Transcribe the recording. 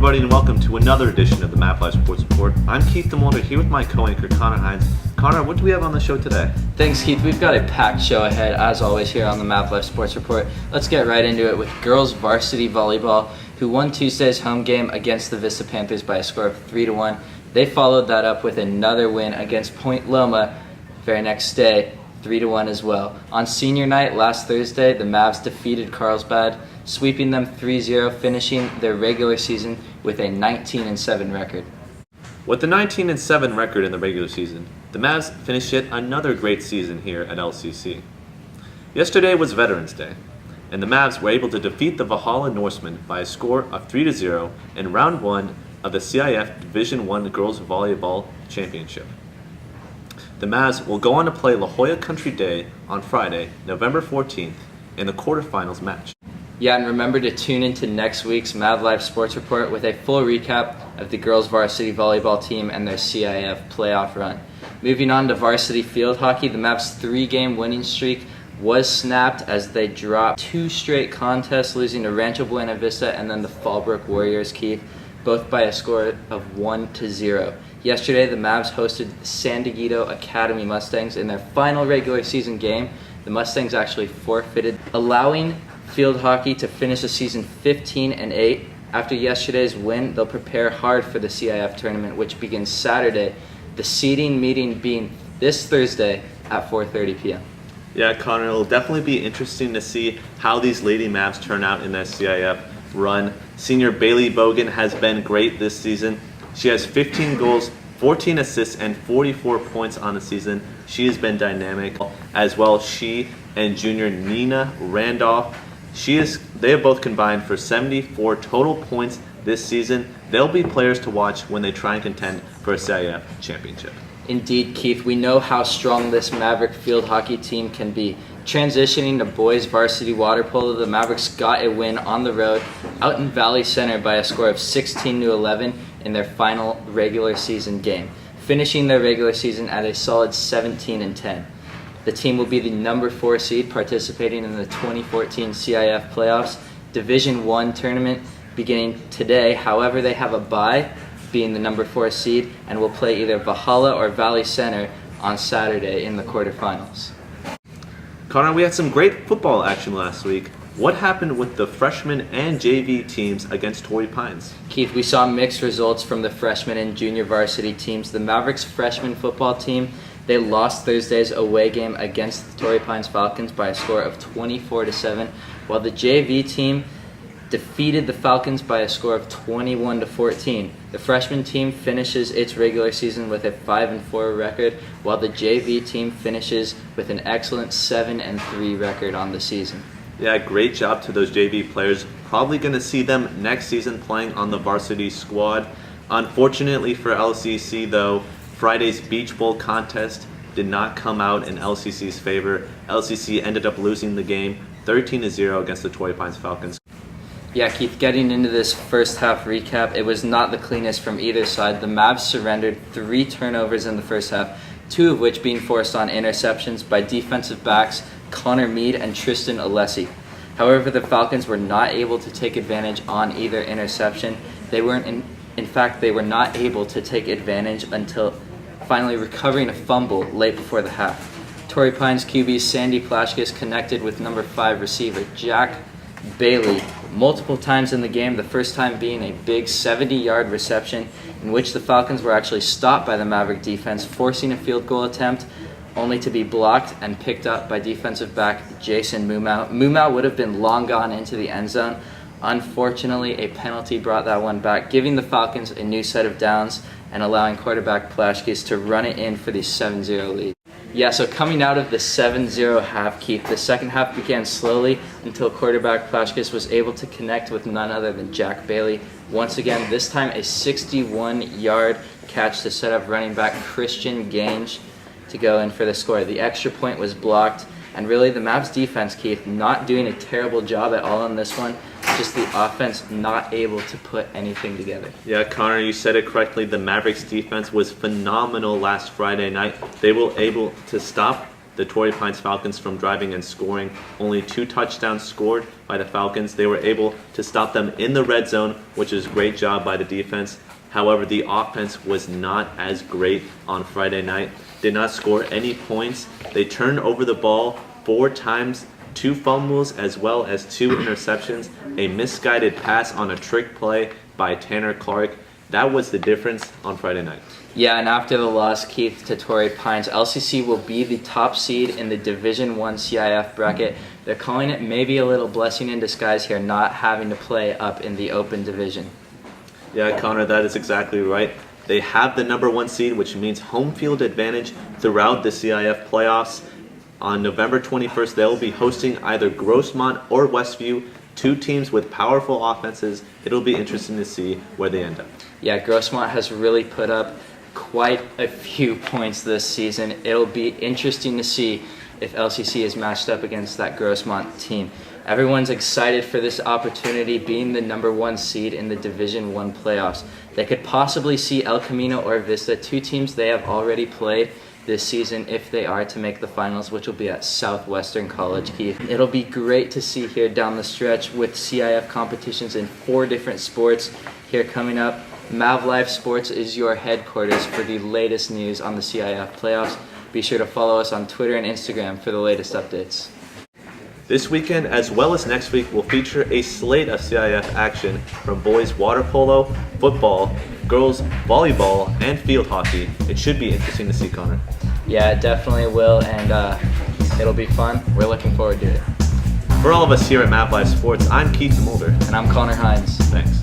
everybody, and welcome to another edition of the MavLife Sports Report. I'm Keith Demolder here with my co-anchor Connor Hines. Connor, what do we have on the show today? Thanks, Keith. We've got a packed show ahead, as always, here on the MavLife Sports Report. Let's get right into it with girls varsity volleyball, who won Tuesday's home game against the Vista Panthers by a score of 3-1. They followed that up with another win against Point Loma very next day, 3-1 as well. On senior night last Thursday, the Mavs defeated Carlsbad, sweeping them 3-0, finishing their regular season with a 19-7 record. With the 19-7 record in the regular season, the Mavs finished yet another great season here at LCC. Yesterday was Veterans Day, and the Mavs were able to defeat the Valhalla Norsemen by a score of 3-0 in round 1 of the CIF Division I Girls Volleyball Championship. The Mavs will go on to play La Jolla Country Day on Friday, November 14th, in the quarterfinals match. Yeah, and remember to tune into next week's MavLife Sports Report with a full recap of the girls varsity volleyball team and their CIF playoff run. Moving on to varsity field hockey, the Mavs' 3-game winning streak was snapped as they dropped 2 straight contests, losing to Rancho Buena Vista and then the Fallbrook Warriors, Keith, both by a score of 1-0. Yesterday, the Mavs hosted San Diego Academy Mustangs in their final regular season game. The Mustangs actually forfeited, allowing field hockey to finish the season 15-8. After yesterday's win, they'll prepare hard for the CIF tournament, which begins Saturday, the seeding meeting being this Thursday at 4:30 p.m. Yeah, Connor, it'll definitely be interesting to see how these Lady Mavs turn out in that CIF run. Senior Bailey Bogan has been great this season. She has 15 goals, 14 assists, and 44 points on the season. She has been dynamic as well. She and junior Nina Randolph, they have both combined for 74 total points this season. They'll be players to watch when they try and contend for a CIF championship. Indeed, Keith, we know how strong this Maverick field hockey team can be. Transitioning to boys varsity water polo, the Mavericks got a win on the road out in Valley Center by a score of 16-11 in their final regular season game, finishing their regular season at a solid 17-10. The team will be the number 4 seed participating in the 2014 CIF Playoffs Division I tournament beginning today. However, they have a bye, being the number 4 seed, and will play either Valhalla or Valley Center on Saturday in the quarterfinals. Connor, we had some great football action last week. What happened with the freshman and JV teams against Torrey Pines? Keith, we saw mixed results from the freshman and junior varsity teams. The Mavericks freshman football team, they lost Thursday's away game against the Torrey Pines Falcons by a score of 24-7, while the JV team defeated the Falcons by a score of 21-14. The freshman team finishes its regular season with a 5-4 record, while the JV team finishes with an excellent 7-3 record on the season. Yeah, great job to those JV players. Probably going to see them next season playing on the varsity squad. Unfortunately for LCC, though, Friday's Beach Bowl contest did not come out in LCC's favor. LCC ended up losing the game 13-0 against the Torrey Pines Falcons. Yeah, Keith, getting into this first half recap, it was not the cleanest from either side. The Mavs surrendered 3 turnovers in the first half, 2 of which being forced on interceptions by defensive backs Connor Mead and Tristan Alessi. However, the Falcons were not able to take advantage on either interception. They weren't in fact, they were not able to take advantage until finally recovering a fumble late before the half. Torrey Pines QB Sandy Plashkis connected with number 5 receiver Jack Bailey multiple times in the game, the first time being a big 70-yard reception in which the Falcons were actually stopped by the Maverick defense, forcing a field goal attempt only to be blocked and picked up by defensive back Jason Mumau. Mumau would have been long gone into the end zone. Unfortunately, a penalty brought that one back, giving the Falcons a new set of downs and allowing quarterback Plashkis to run it in for the 7-0 lead. Yeah, so coming out of the 7-0 half, Keith, the second half began slowly until quarterback Plashkis was able to connect with none other than Jack Bailey. Once again, this time a 61-yard catch to set up running back Christian Gange to go in for the score. The extra point was blocked, and really the Mavs defense, Keith, not doing a terrible job at all on this one, just the offense not able to put anything together. Yeah, Connor, you said it correctly. The Mavericks defense was phenomenal last Friday night. They were able to stop the Torrey Pines Falcons from driving and scoring. Only 2 touchdowns scored by the Falcons. They were able to stop them in the red zone, which is a great job by the defense. However, the offense was not as great on Friday night. Did not score any points. They turned over the ball 4 times, 2 fumbles as well as 2 interceptions, a misguided pass on a trick play by Tanner Clark. That was the difference on Friday night. Yeah, and after the loss, Keith, to Torrey Pines, LCC will be the top seed in the Division I CIF bracket. They're calling it maybe a little blessing in disguise here, not having to play up in the open division. Yeah, Connor, that is exactly right. They have the number 1 seed, which means home field advantage throughout the CIF playoffs. On November 21st, they'll be hosting either Grossmont or Westview, 2 teams with powerful offenses. It'll be interesting to see where they end up. Yeah, Grossmont has really put up quite a few points this season. It'll be interesting to see if LCC is matched up against that Grossmont team. Everyone's excited for this opportunity, being the number 1 seed in the Division I playoffs. They could possibly see El Camino or Vista, 2 teams they have already played this season, if they are to make the finals, which will be at Southwestern College, Keith. It'll be great to see here down the stretch with CIF competitions in 4 different sports here coming up. MavLife Sports is your headquarters for the latest news on the CIF playoffs. Be sure to follow us on Twitter and Instagram for the latest updates. This weekend, as well as next week, will feature a slate of CIF action from boys water polo, football, girls volleyball, and field hockey. It should be interesting to see, Connor. Yeah, it definitely will, and it'll be fun. We're looking forward to it. For all of us here at MavLife Sports, I'm Keith Demolder. And I'm Connor Hines. Thanks.